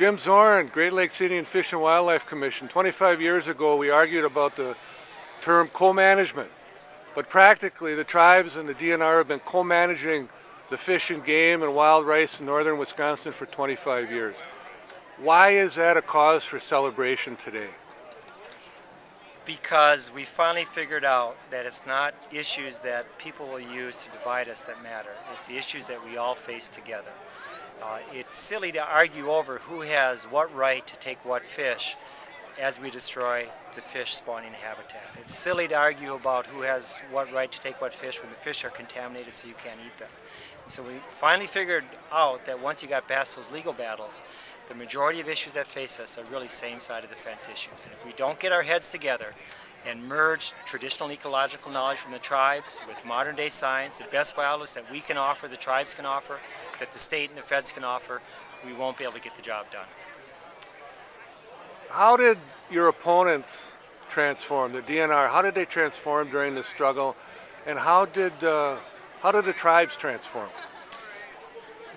Jim Zorn, Great Lakes Indian Fish and Wildlife Commission. 25 years ago, we argued about the term co-management. But practically, the tribes and the DNR have been co-managing the fish and game and wild rice in northern Wisconsin for 25 years. Why is that a cause for celebration today? Because we finally figured out that it's not issues that people will use to divide us that matter. It's the issues that we all face together. It's silly to argue over who has what right to take what fish as we destroy the fish spawning habitat. It's silly to argue about who has what right to take what fish when the fish are contaminated so you can't eat them. And so we finally figured out that once you got past those legal battles, the majority of issues that face us are really same side of the fence issues. And if we don't get our heads together and merge traditional ecological knowledge from the tribes with modern day science, the best biologists that we can offer, the tribes can offer, that the state and the feds can offer, we won't be able to get the job done. How did your opponents transform, the DNR, how did they transform during the struggle, and how did the tribes transform?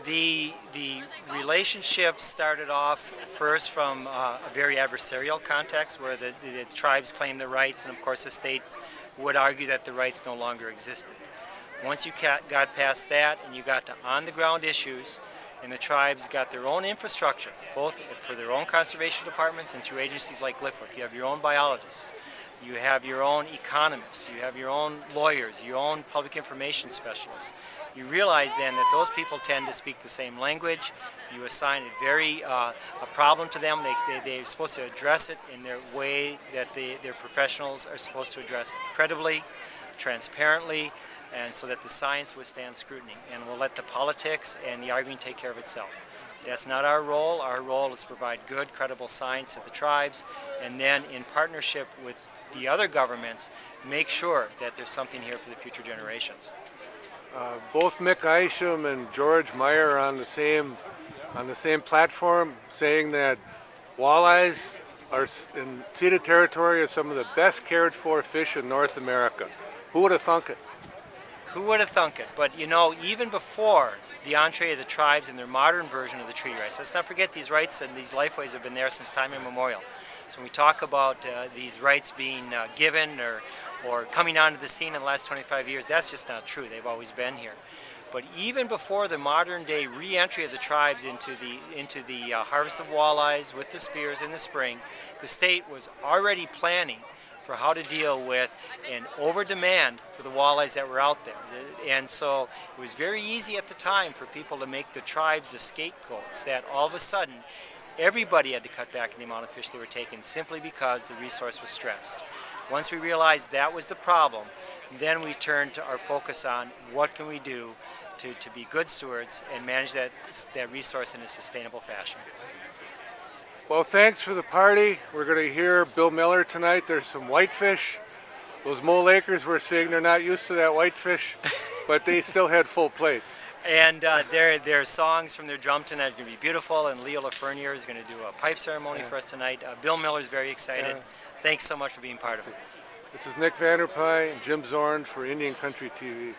The relationship started off first from a very adversarial context where the tribes claimed the rights, and of course the state would argue that the rights no longer existed. Once you got past that and you got to on-the-ground issues, and the tribes got their own infrastructure, both for their own conservation departments and through agencies like GLIFWC. You have your own biologists, you have your own economists, you have your own lawyers, your own public information specialists. You realize then that those people tend to speak the same language. You assign a problem to them. They're supposed to address it in their way that their professionals are supposed to address it, credibly, transparently, and so that the science withstands scrutiny, and we'll let the politics and the arguing take care of itself. That's not our role. Our role is to provide good, credible science to the tribes, and then in partnership with the other governments, make sure that there's something here for the future generations. Both Mick Isham and George Meyer are on the same platform, saying that walleyes are in ceded territory are some of the best cared for fish in North America. Who would have thunk it? Who would have thunk it? But you know, even before the entree of the tribes and their modern version of the treaty rights, let's not forget these rights and these lifeways have been there since time immemorial. So when we talk about these rights being given or coming onto the scene in the last 25 years, that's just not true. They've always been here. But even before the modern day re-entry of the tribes into the harvest of walleyes with the spears in the spring, the state was already planning for how to deal with an over-demand for the walleyes that were out there. And so it was very easy at the time for people to make the tribes the scapegoats, that all of a sudden everybody had to cut back in the amount of fish they were taking simply because the resource was stressed. Once we realized that was the problem, then we turned to our focus on what can we do to be good stewards and manage that resource in a sustainable fashion. Well, thanks for the party. We're going to hear Bill Miller tonight. There's some whitefish. Those Mole Lakers were saying they're not used to that whitefish, but they still had full plates. And their songs from their drum tonight are going to be beautiful, and Leo LaFernier is going to do a pipe ceremony for us tonight. Bill Miller's very excited. Thanks so much for being part of it. This is Nick Vanderpye and Jim Zorn for Indian Country TV.